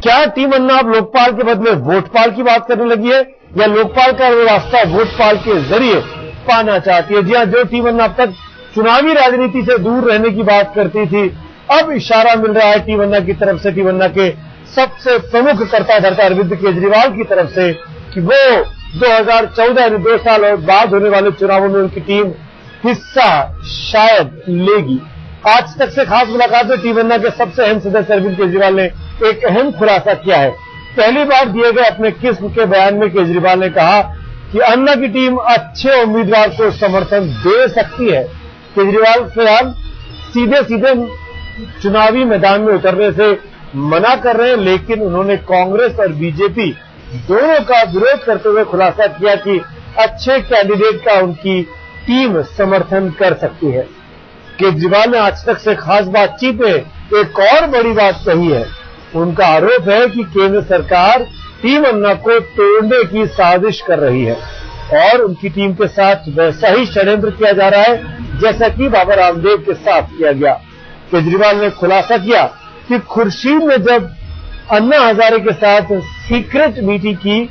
क्या टीम अन्ना अब लोकपाल के बदले वोटपाल की बात करने लगी है, या लोकपाल का वो रास्ता वोटपाल के जरिए पाना चाहती है? जी हाँ, जो टीम अन्ना अब तक चुनावी राजनीति से दूर रहने की बात करती थी, अब इशारा मिल रहा है टीम अन्ना की तरफ से, टीम अन्ना के सबसे प्रमुख कर्ता धर्ता अरविंद केजरीवाल की तरफ से, कि वो 2014 यानी 2 साल और बाद होने वाले चुनावों में उनकी टीम हिस्सा शायद लेगी। आज तक से खास मुलाकात में टीम अन्ना के सबसे अहम सदस्य अरविंद केजरीवाल ने एक अहम खुलासा किया है। पहली बार दिए गए अपने किस्म के बयान में केजरीवाल ने कहा कि अन्ना की टीम अच्छे उम्मीदवार को समर्थन दे सकती है। केजरीवाल फिलहाल सीधे सीधे चुनावी मैदान में उतरने से मना कर रहे हैं, लेकिन उन्होंने कांग्रेस और बीजेपी दोनों का विरोध करते हुए खुलासा किया कि अच्छे कैंडिडेट का उनकी टीम समर्थन कर सकती है। केजरीवाल ने आज तक से खास बातचीत में एक और बड़ी बात कही है। उनका आरोप है कि केंद्र सरकार टीम अन्ना को तोड़ने की साजिश कर रही है और उनकी टीम के साथ वैसा ही षड्यंत्र किया जा रहा है जैसा कि बाबा रामदेव के साथ किया गया। केजरीवाल ने खुलासा किया कि खुर्शीद ने जब अन्ना हजारे के साथ सीक्रेट मीटिंग की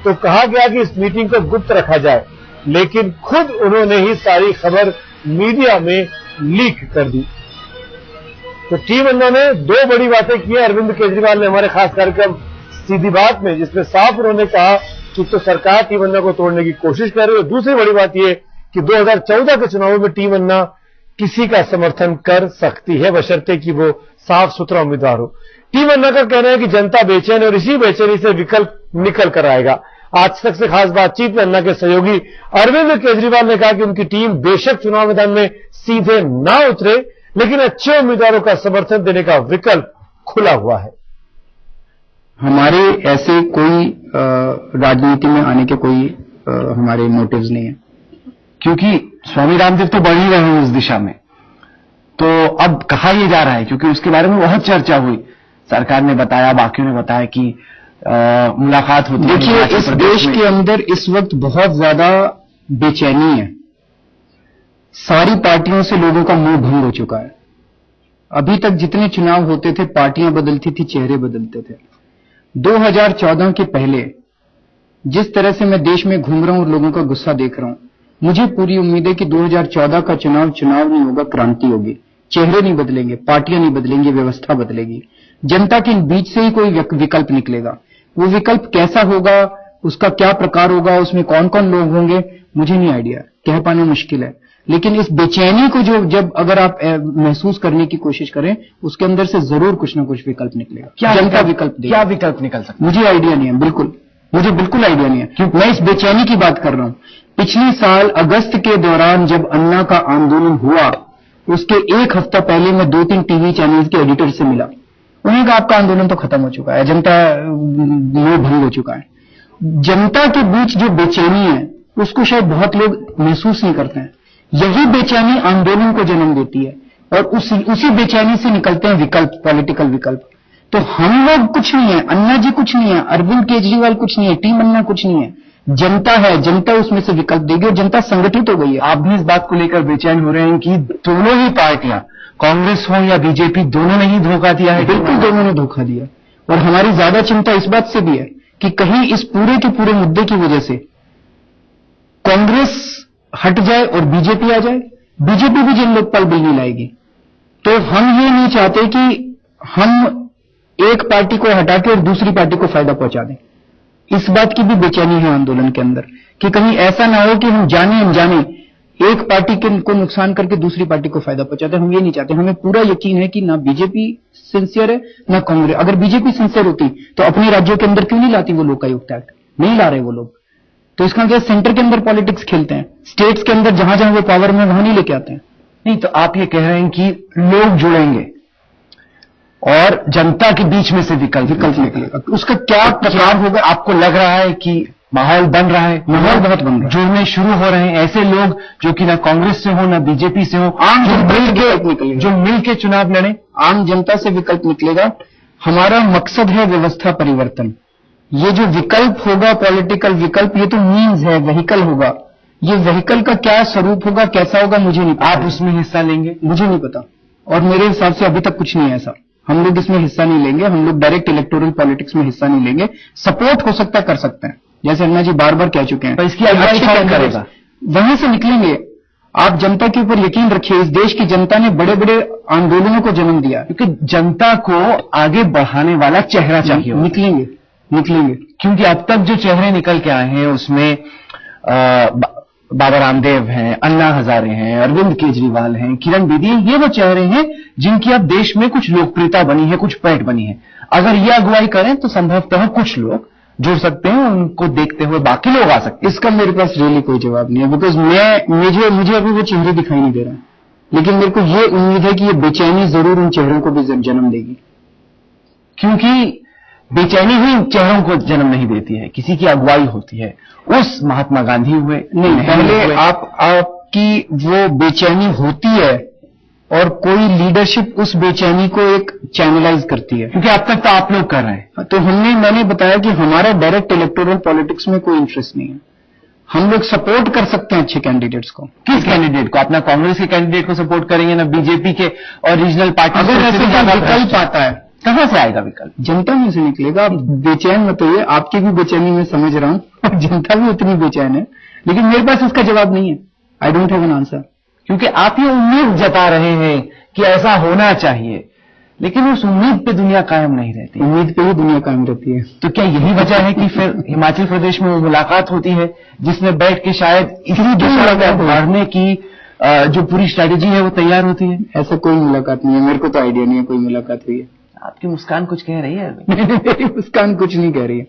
तो कहा गया कि इस मीटिंग को गुप्त रखा जाए, लेकिन खुद उन्होंने ही सारी खबर मीडिया में लीक कर दी। तो टीम अन्ना ने 2 बड़ी बातें की है अरविंद केजरीवाल ने हमारे खास कार्यक्रम सीधी बात में, जिसमें साफ उन्होंने कहा कि तो सरकार टीम अन्ना को तोड़ने की कोशिश कर रही है। दूसरी बड़ी बात यह कि 2014 के चुनावों में टीम अन्ना किसी का समर्थन कर सकती है, बशर्ते कि वो साफ सुथरा उम्मीदवार हो। टीम अन्ना का कहना है कि जनता बेचैन है और इसी बेचैनी से विकल्प निकल कर आएगा। आज तक से खास बातचीत में अन्ना के सहयोगी अरविंद केजरीवाल ने कहा कि उनकी टीम बेशक चुनाव मैदान में सीधे ना उतरे, लेकिन अच्छे उम्मीदवारों का समर्थन देने का विकल्प खुला हुआ है। हमारे ऐसे कोई राजनीति में आने के कोई हमारे मोटिव्स नहीं है, क्योंकि स्वामी रामदेव तो बढ़ ही रहे हैं उस दिशा में। तो अब कहा यह जा रहा है, क्योंकि उसके बारे में बहुत चर्चा हुई, सरकार ने बताया, बाकियों ने बताया कि मुलाकात होती है। देखिए, इस देश के अंदर इस वक्त बहुत ज्यादा बेचैनी है। सारी पार्टियों से लोगों का मोह भंग हो चुका है। अभी तक जितने चुनाव होते थे पार्टियां बदलती थी, चेहरे बदलते थे। 2014 के पहले जिस तरह से मैं देश में घूम रहा हूं और लोगों का गुस्सा देख रहा हूं, मुझे पूरी उम्मीद है कि 2014 का चुनाव नहीं होगा, क्रांति होगी। चेहरे नहीं बदलेंगे, पार्टियां नहीं बदलेंगी, व्यवस्था बदलेगी। जनता के बीच से ही कोई विकल्प निकलेगा। वो विकल्प कैसा होगा, उसका क्या प्रकार होगा, उसमें कौन कौन लोग होंगे, मुझे नहीं आइडिया, कह पाना मुश्किल है। लेकिन इस बेचैनी को जब अगर आप महसूस करने की कोशिश करें, उसके अंदर से जरूर कुछ ना कुछ विकल्प निकलेगा। क्या जनता विकल्प देगी? क्या विकल्प निकल सकता मुझे आइडिया नहीं है, मुझे बिल्कुल आइडिया नहीं है। मैं इस बेचैनी की बात कर रहा हूं। पिछले साल अगस्त के दौरान जब अन्ना का आंदोलन हुआ, उसके 1 हफ्ता पहले मैं 2-3 टीवी चैनल के एडिटर से मिला। उन्होंने कहा आपका आंदोलन तो खत्म हो चुका है, जनता मोह भंग हो चुका है। जनता के बीच जो बेचैनी है उसको शायद बहुत लोग महसूस नहीं करते हैं। यही बेचैनी आंदोलन को जन्म देती है और उसी बेचैनी से निकलते हैं विकल्प, पॉलिटिकल विकल्प। तो हम लोग कुछ नहीं है, अन्ना जी कुछ नहीं है, अरविंद केजरीवाल कुछ नहीं है, टीम अन्ना कुछ नहीं है, जनता है। जनता उसमें से विकल्प देगी और जनता संगठित हो गई है। आप भी इस बात को लेकर बेचैन हो रहे हैं कि दोनों ही पार्टियां, कांग्रेस हो या बीजेपी, दोनों ने ही धोखा दिया है? बिल्कुल, दोनों ने धोखा दिया। और हमारी ज्यादा चिंता इस बात से भी है कि कहीं इस पूरे के पूरे मुद्दे की वजह से कांग्रेस हट जाए और बीजेपी आ जाए। बीजेपी भी जन लोकपाल बिल नहीं लाएगी। तो हम ये नहीं चाहते कि हम एक पार्टी को हटा के और दूसरी पार्टी को फायदा पहुंचा दें। इस बात की भी बेचैनी है आंदोलन के अंदर कि कहीं ऐसा ना हो कि हम जाने अनजाने एक पार्टी को नुकसान करके दूसरी पार्टी को फायदा पहुंचाते। हम ये नहीं चाहते। हमें पूरा यकीन है कि ना बीजेपी सिंसियर है ना कांग्रेस। अगर बीजेपी सिंसियर होती तो अपने राज्यों के अंदर क्यों नहीं लाती वो लोकायुक्त एक्ट? नहीं ला रहे वो लोग। तो इसका मतलब सेंटर के अंदर पॉलिटिक्स खेलते हैं, स्टेट्स के अंदर जहां जहां वो पावर में वहां नहीं लेके आते हैं। नहीं, तो आप ये कह रहे हैं कि लोग जुड़ेंगे और जनता के बीच में से विकल्प निकलेगा। उसका क्या प्रकार होगा? आपको लग रहा है कि माहौल बन रहा है? माहौल बहुत बन रहा है, जुड़ने शुरू हो रहे हैं ऐसे लोग जो कि ना कांग्रेस से हो ना बीजेपी से हो, आम जो मिल के चुनाव लड़े। आम जनता से विकल्प निकलेगा। हमारा मकसद है व्यवस्था परिवर्तन। ये जो विकल्प होगा, पॉलिटिकल विकल्प, ये तो मीन्स है, व्हीकल होगा। ये व्हीकल का क्या स्वरूप होगा, कैसा होगा, मुझे नहीं पता। आप उसमें हिस्सा लेंगे? मुझे नहीं पता और मेरे हिसाब से अभी तक कुछ नहीं है ऐसा। हम लोग इसमें हिस्सा नहीं लेंगे, हम लोग डायरेक्ट इलेक्टोरल पॉलिटिक्स में हिस्सा नहीं लेंगे। सपोर्ट हो सकता है कर सकते हैं, जैसे अन्ना जी बार बार कह चुके हैं। तो इसकी अगुवाई कौन करेगा? वहीं से निकलेंगे। आप जनता के ऊपर यकीन रखिए, इस देश की जनता ने बड़े बड़े आंदोलनों को जन्म दिया, क्योंकि जनता को आगे बढ़ाने वाला चेहरा चाहिए। निकलेंगे क्योंकि अब तक जो चेहरे निकल के आए हैं उसमें बाबा रामदेव हैं, अन्ना हजारे हैं, अरविंद केजरीवाल हैं, किरण बेदी हैं, ये वो चेहरे हैं जिनकी अब देश में कुछ लोकप्रियता बनी है, कुछ पैठ बनी है। अगर ये अगुवाई करें तो संभवतः कुछ लोग जुड़ सकते हैं, उनको देखते हुए बाकी लोग आ सकते हैं। इसका मेरे पास रियली कोई जवाब नहीं है, बिकॉज मुझे अभी वो चेहरे दिखाई नहीं दे रहा, लेकिन मेरे को ये उम्मीद है कि ये बेचैनी जरूर उन चेहरों को भी जन्म देगी, क्योंकि बेचैनी ही चेहरों को जन्म नहीं देती है, किसी की अगुवाई होती है। उस महात्मा गांधी हुए, नहीं, पहले आपकी वो बेचैनी होती है और कोई लीडरशिप उस बेचैनी को एक चैनलाइज करती है, क्योंकि अब तक तो आप लोग कर रहे हैं। तो मैंने बताया कि हमारा डायरेक्ट इलेक्टोरल पॉलिटिक्स में कोई इंटरेस्ट नहीं है। हम लोग सपोर्ट कर सकते हैं अच्छे कैंडिडेट्स को। किस कैंडिडेट को? अपना कांग्रेस के कैंडिडेट को सपोर्ट करेंगे ना बीजेपी के और रीजनल पार्टी? अगर ऐसे विकल्प आता है, कहां से आएगा विकल्प? जनता में से निकलेगा। आप बेचैन मत होइए, आपकी भी बेचैनी मैं समझ रहा हूं, जनता भी उतनी बेचैन है, लेकिन मेरे पास इसका जवाब नहीं है। I don't have an answer, क्योंकि आप ये उम्मीद जता रहे हैं कि ऐसा होना चाहिए, लेकिन उस उम्मीद पे दुनिया कायम नहीं रहती। उम्मीद पे ही दुनिया कायम रहती है। तो क्या यही वजह है कि फिर हिमाचल प्रदेश में वो मुलाकात होती है जिसमें बैठ के शायद इसी दिशा में बढ़ने की जो पूरी स्ट्रैटेजी है वो तैयार होती है? ऐसा कोई मुलाकात नहीं है, मेरे को तो आइडिया नहीं है कोई मुलाकात हुई है। आपकी मुस्कान कुछ कह रही है? मेरी मुस्कान कुछ नहीं कह रही है।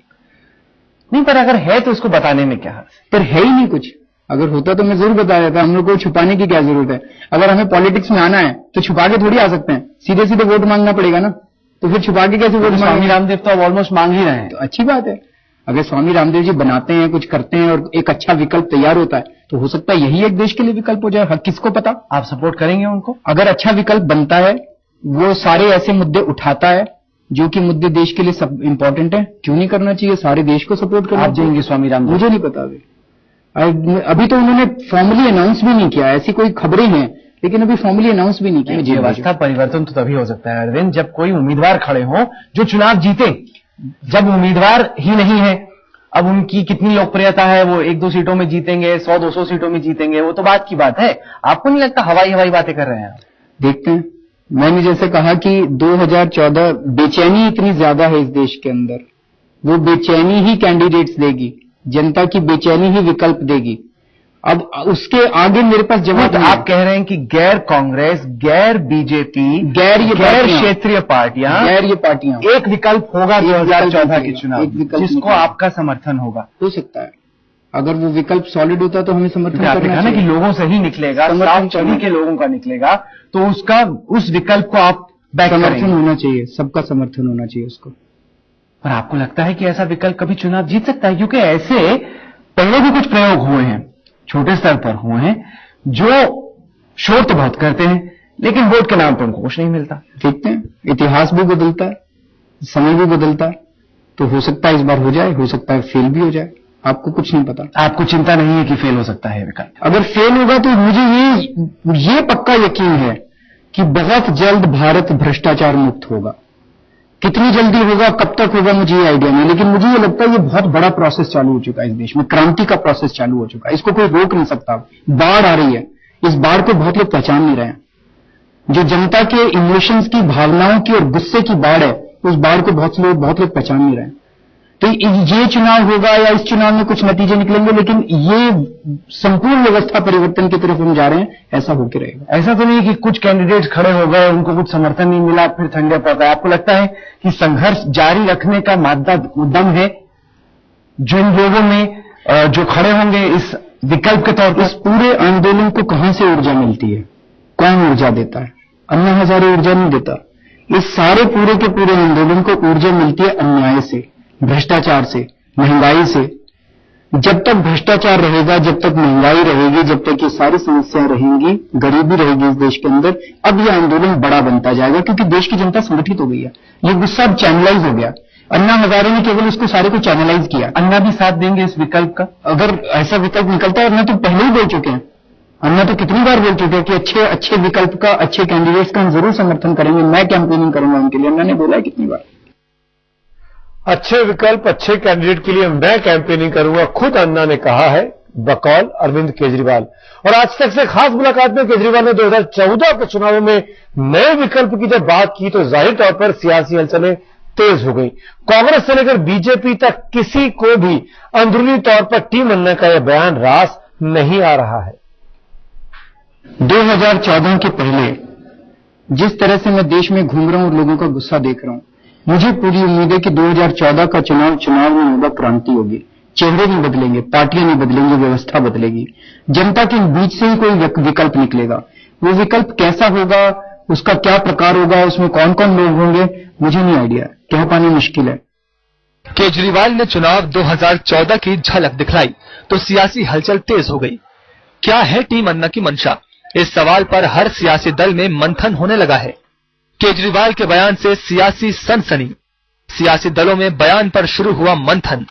नहीं, पर अगर है तो उसको बताने में क्या हर्ज? पर है ही नहीं कुछ। अगर होता तो मैं जरूर बता देता, हम लोग को छुपाने की क्या जरूरत है? अगर हमें पॉलिटिक्स में आना है तो छुपा के थोड़ी आ सकते हैं, सीधे सीधे वोट मांगना पड़ेगा ना, तो फिर छुपा के कैसे वोट मांगेंगे? स्वामी रामदेव तो अब ऑलमोस्ट मांग ही रहे हैं। तो अच्छी बात है, अगर स्वामी रामदेव जी बनाते हैं, कुछ करते हैं और एक अच्छा विकल्प तैयार होता है, तो हो सकता है यही एक देश के लिए विकल्प हो जाए। किसको पता? आप सपोर्ट करेंगे उनको? अगर अच्छा विकल्प बनता है, वो सारे ऐसे मुद्दे उठाता है जो कि मुद्दे देश के लिए सब इंपॉर्टेंट है, क्यों नहीं करना चाहिए? सारे देश को सपोर्ट करना चाहिए। आप देंगे स्वामी रामदेव? मुझे नहीं पता अभी तो उन्होंने फॉर्मली अनाउंस भी नहीं किया। ऐसी कोई खबरें हैं, लेकिन अभी फॉर्मली अनाउंस भी नहीं किया। व्यवस्था परिवर्तन तो तभी हो सकता है अरविंद, जब कोई उम्मीदवार खड़े हो जो चुनाव जीते। जब उम्मीदवार ही नहीं है, अब उनकी कितनी लोकप्रियता है, वो 1-2 सीटों में जीतेंगे, 100-200 सीटों में जीतेंगे, वो तो बात की बात है। आपको नहीं लगता हवाई बातें कर रहे हैं? देखते हैं। मैंने जैसे कहा कि 2014 बेचैनी इतनी ज्यादा है इस देश के अंदर, वो बेचैनी ही कैंडिडेट्स देगी, जनता की बेचैनी ही विकल्प देगी। अब उसके आगे मेरे पास जवाब। आप कह रहे हैं कि गैर कांग्रेस, गैर बीजेपी, गैर क्षेत्रीय पार्टियां, गैर ये पार्टियां, एक विकल्प होगा 2014 के चुनाव, जिसको आपका समर्थन होगा। हो सकता है, अगर वो विकल्प सॉलिड होता तो हमें समर्थन करना चाहिए। कि लोगों से ही निकलेगा, सभी के लोगों का निकलेगा, तो उस विकल्प को आप समर्थन होना चाहिए, सबका समर्थन होना चाहिए उसको। पर आपको लगता है कि ऐसा विकल्प कभी चुनाव जीत सकता है? क्योंकि ऐसे पहले भी कुछ प्रयोग हुए हैं, छोटे स्तर पर हुए हैं, जो शोर तो बहुत करते हैं, लेकिन वोट के नाम पर उनको कुछ नहीं मिलता। देखते हैं, इतिहास भी बदलता है, समय भी बदलता है, तो हो सकता है इस बार हो जाए, हो सकता है फेल भी हो जाए। आपको कुछ नहीं पता। आपको चिंता नहीं है कि फेल हो सकता है विकल्प? अगर फेल होगा तो मुझे ये पक्का यकीन है कि बहुत जल्द भारत भ्रष्टाचार मुक्त होगा। कितनी जल्दी होगा, कब तक होगा, मुझे ये आइडिया नहीं, लेकिन मुझे ये लगता है ये बहुत बड़ा प्रोसेस चालू हो चुका है इस देश में, क्रांति का प्रोसेस चालू हो चुका है, इसको कोई रोक नहीं सकता। बाढ़ आ रही है, इस बाढ़ को बहुत लोग पहचान नहीं रहे हैं। जो जनता के इमोशंस की, भावनाओं की और गुस्से की बाढ़ है, उस बाढ़ को बहुत लोग पहचान नहीं रहे हैं। तो ये चुनाव होगा या इस चुनाव में कुछ नतीजे निकलेंगे, लेकिन ये संपूर्ण व्यवस्था परिवर्तन की तरफ हम जा रहे हैं, ऐसा होकर रहेगा। ऐसा तो नहीं कि कुछ कैंडिडेट खड़े हो गए, उनको कुछ समर्थन नहीं मिला, फिर ठंडे पड़ गए। आपको लगता है कि संघर्ष जारी रखने का दम है जिन लोगों में, जो खड़े होंगे इस विकल्प के तौर पर? इस पूरे आंदोलन को कहां से ऊर्जा मिलती है? कौन ऊर्जा देता है? अन्ना हजारे ऊर्जा नहीं देता। इस सारे पूरे के पूरे आंदोलन को ऊर्जा मिलती है अन्याय से, भ्रष्टाचार से, महंगाई से। जब तक भ्रष्टाचार रहेगा, जब तक महंगाई रहेगी, जब तक ये सारी समस्याएं रहेंगी, गरीबी रहेगी इस देश के अंदर, अब ये आंदोलन बड़ा बनता जाएगा, क्योंकि देश की जनता संगठित हो गई है। ये गुस्सा अब चैनलाइज हो गया। अन्ना हजारे ने केवल उसको सारे को चैनलाइज किया। अन्ना भी साथ देंगे इस विकल्प का? अगर ऐसा विकल्प निकलता है, अन्ना तो पहले ही बोल चुके हैं, अन्ना तो कितनी बार बोल चुके हैं कि अच्छे विकल्प का, अच्छे कैंडिडेट्स का हम जरूर समर्थन करेंगे, मैं कैंपेनिंग करूंगा उनके लिए। अन्ना ने बोला है कितनी बार, अच्छे विकल्प, अच्छे कैंडिडेट के लिए मैं कैंपेनिंग करूंगा, खुद अन्ना ने कहा है बकौल अरविंद केजरीवाल। और आज तक से खास मुलाकात में केजरीवाल ने 2014 के चुनावों में नए विकल्प की जब बात की तो जाहिर तौर पर सियासी हलचलें तेज हो गई। कांग्रेस से लेकर बीजेपी तक किसी को भी अंदरूनी तौर पर टीम अन्ना का यह बयान रास नहीं आ रहा है। 2014 के पहले जिस तरह से मैं देश में घूम रहा हूं और लोगों का गुस्सा देख रहा हूं, मुझे पूरी उम्मीद है कि 2014 का चुनाव में होगा क्रांति होगी। चेहरे नहीं बदलेंगे, पार्टियां नहीं बदलेंगी, व्यवस्था बदलेगी। जनता के बीच से ही कोई विकल्प निकलेगा। वो विकल्प कैसा होगा, उसका क्या प्रकार होगा, उसमें कौन कौन लोग होंगे, मुझे नहीं आइडिया, कह पाना मुश्किल है। केजरीवाल ने चुनाव 2014 की झलक दिखलाई तो सियासी हलचल तेज हो गई। क्या है टीम अन्ना की मंशा? इस सवाल पर हर सियासी दल में मंथन होने लगा है। केजरीवाल के बयान से सियासी सनसनी, सियासी दलों में बयान पर शुरू हुआ मंथन,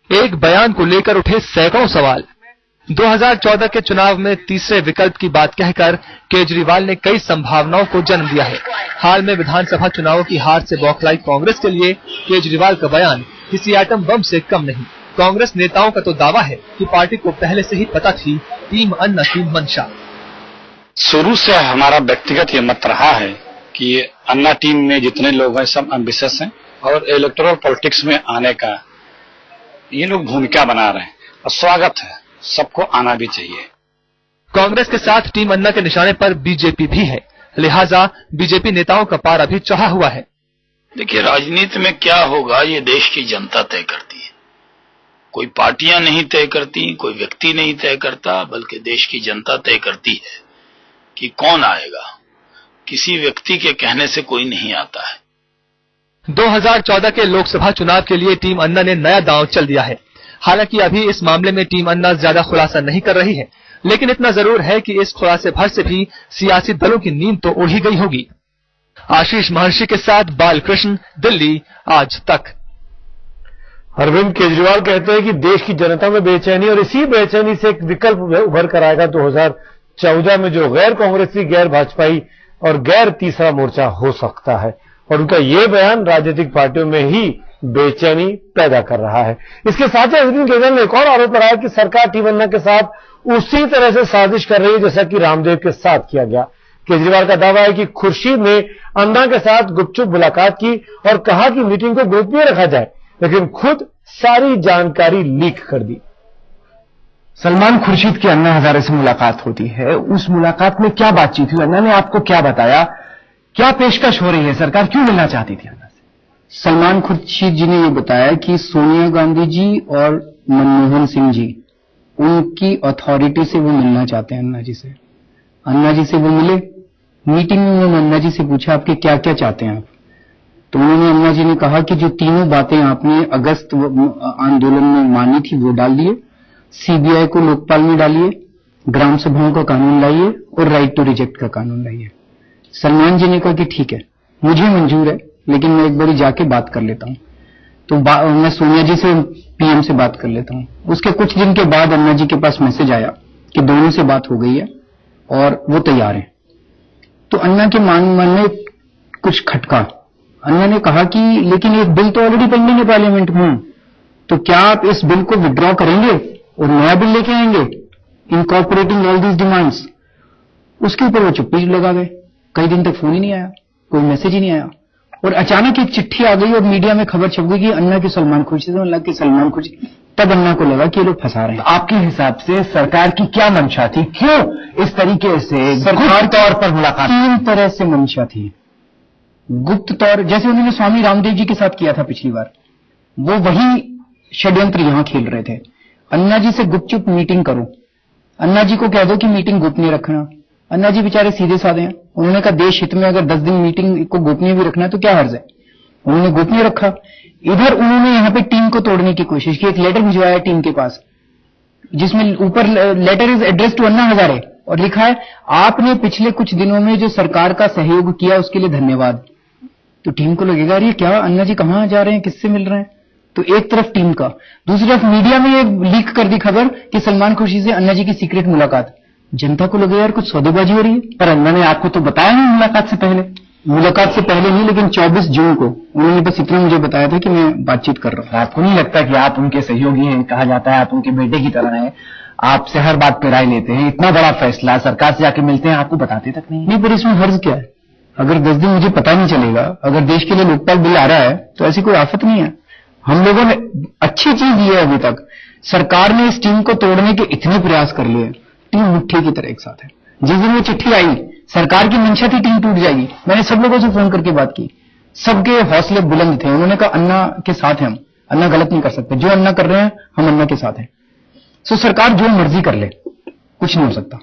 एक बयान को लेकर उठे सैकड़ों सवाल। 2014 के चुनाव में तीसरे विकल्प की बात कहकर केजरीवाल ने कई संभावनाओं को जन्म दिया है। हाल में विधानसभा चुनावों की हार से बौखलाई कांग्रेस के लिए केजरीवाल का बयान किसी एटम बम से कम नहीं। कांग्रेस नेताओं का तो दावा है कि पार्टी को पहले से ही पता थी टीम अन्ना की मंशा। शुरू से हमारा व्यक्तिगत ये मत रहा है कि अन्ना टीम में जितने लोग हैं सब एम्बिशियस हैं और इलेक्टोरल पॉलिटिक्स में आने का ये लोग भूमिका बना रहे हैं और स्वागत है, सबको आना भी चाहिए। कांग्रेस के साथ टीम अन्ना के निशाने पर बीजेपी भी है, लिहाजा बीजेपी नेताओं का पारा भी चढ़ा हुआ है। देखिए, राजनीति में क्या होगा ये देश की जनता तय करती है। कोई पार्टियां नहीं तय करती, कोई व्यक्ति नहीं तय करता, बल्कि देश की जनता तय करती है कि कौन आएगा। किसी व्यक्ति के कहने से कोई नहीं आता है। 2014 के लोकसभा चुनाव के लिए टीम अन्ना ने नया दांव चल दिया है। हालांकि अभी इस मामले में टीम अन्ना ज्यादा खुलासा नहीं कर रही है, लेकिन इतना जरूर है कि इस खुलासे भर से भी सियासी दलों की नींद तो उड़ ही गई होगी। आशीष महर्षि के साथ बालकृष्ण, दिल्ली आज तक। अरविंद केजरीवाल कहते हैं कि देश की जनता में बेचैनी और इसी बेचैनी से एक विकल्प उभर कर आएगा 2014 में जो गैर कांग्रेसी, गैर भाजपाई और गैर तीसरा मोर्चा हो सकता है। और उनका ये बयान राजनीतिक पार्टियों में ही बेचैनी पैदा कर रहा है। इसके साथ ही अरविंद केजरीवाल ने एक और आरोप लगाया कि सरकार टीम अन्ना के साथ उसी तरह से साजिश कर रही है जैसा कि रामदेव के साथ किया गया। केजरीवाल का दावा है कि खुर्शीद ने अन्ना के साथ गुपचुप मुलाकात की और कहा कि मीटिंग को गोपनीय रखा जाए, लेकिन खुद सारी जानकारी लीक कर दी। सलमान खुर्शीद की अन्ना हजारे से मुलाकात होती है, उस मुलाकात में क्या बातचीत हुई? अन्ना ने आपको क्या बताया? क्या पेशकश हो रही है? सरकार क्यों मिलना चाहती थी अन्ना से? सलमान खुर्शीद जी ने ये बताया कि सोनिया गांधी जी और मनमोहन सिंह जी, उनकी अथॉरिटी से वो मिलना चाहते हैं अन्ना जी से। अन्ना जी से वो मिले। मीटिंग में उन्होंने अन्ना जी से पूछा आपके क्या क्या चाहते हैं आप? तो उन्होंने, अन्ना जी ने कहा कि जो तीनों बातें आपने अगस्त आंदोलन में मानी थी वो डाल दिए, सीबीआई को लोकपाल में डालिए, ग्राम सभाओं का कानून लाइए और राइट टू रिजेक्ट का कानून लाइए। सलमान जी ने कहा कि ठीक है, मुझे मंजूर है, लेकिन मैं एक बार जाके बात कर लेता हूं। तो मैं सोनिया जी से, पीएम से बात कर लेता हूं। उसके कुछ दिन के बाद अन्ना जी के पास मैसेज आया कि दोनों से बात हो गई है और वो तैयार हैं। तो अन्ना के मन में कुछ खटका। अन्ना ने कहा कि लेकिन एक बिल तो ऑलरेडी पेंडिंग है पार्लियामेंट में, तो क्या आप इस बिल को विड्रॉ करेंगे और नया बिल लेके आएंगे इनकॉर्पोरेटिंग ऑल दीज डिमांड्स? उसके ऊपर वो चुप्पी लगा गए। कई दिन तक फोन ही नहीं आया, कोई मैसेज ही नहीं आया। और अचानक एक चिट्ठी आ गई और मीडिया में खबर छप गई कि अन्ना की सलमान खुर्शीद से मिला कि सलमान खुर्शीद। तब अन्ना को लगा कि ये लोग फंसा रहे हैं। आपके हिसाब से सरकार की क्या मंशा थी? क्यों इस तरीके से सरकार तौर पर मुलाकात? 3 तरह से मंशा थी। गुप्त तौर, जैसे उन्होंने स्वामी रामदेव जी के साथ किया था पिछली बार, वो वही षड्यंत्र यहां खेल रहे थे। अन्ना जी से गुपचुप मीटिंग करो, अन्ना जी को कह दो कि मीटिंग गोपनीय रखना। अन्ना जी बेचारे सीधे साधे हैं। उन्होंने कहा देश हित में अगर 10 दिन मीटिंग को गोपनीय भी रखना है तो क्या हर्ज है। उन्होंने गोपनीय रखा। इधर उन्होंने यहां पे टीम को तोड़ने की कोशिश की। एक लेटर भिजवाया टीम के पास जिसमें ऊपर letter is address to Anna Hazare और लिखा है आपने पिछले कुछ दिनों में जो सरकार का सहयोग किया उसके लिए धन्यवाद। तो टीम को लगेगा अरे क्या अन्ना जी कहां जा रहे हैं, किससे मिल रहे हैं? तो एक तरफ टीम का, दूसरी तरफ मीडिया में एक लीक कर दी खबर कि सलमान खुर्शीद से अन्ना जी की सीक्रेट मुलाकात। जनता को लगे यार कुछ सौदेबाजी हो रही है। पर अन्ना ने आपको तो बताया नहीं मुलाकात से पहले। मुलाकात से पहले नहीं, लेकिन 24 जून को उन्होंने बस इतना मुझे बताया था कि मैं बातचीत कर रहा हूं। आपको नहीं लगता कि आप उनके सहयोगी हैं? कहा जाता है आप उनके बेटे की तरह हैं, आपसे हर बात पे राय लेते हैं। इतना बड़ा फैसला सरकार से जाके मिलते हैं, आपको बताते तक नहीं। नहीं, पर इसमें हर्ज क्या है? अगर 10 दिन मुझे पता नहीं चलेगा, अगर देश के लिए लोकपाल बिल आ रहा है तो ऐसी कोई आफत नहीं है। हम लोगों ने अच्छी चीज ये है, अभी तक सरकार ने इस टीम को तोड़ने के इतने प्रयास कर लिए, टीम मुट्ठी की तरह एक साथ है। जिस दिन वो चिट्ठी आई, सरकार की मंशा थी टीम टूट जाएगी। मैंने सब लोगों से फोन करके बात की, सबके हौसले बुलंद थे। उन्होंने कहा अन्ना के साथ हैं हम, अन्ना गलत नहीं कर सकते, जो अन्ना कर रहे हैं हम अन्ना के साथ हैं। सो सरकार जो मर्जी कर ले, कुछ नहीं हो सकता।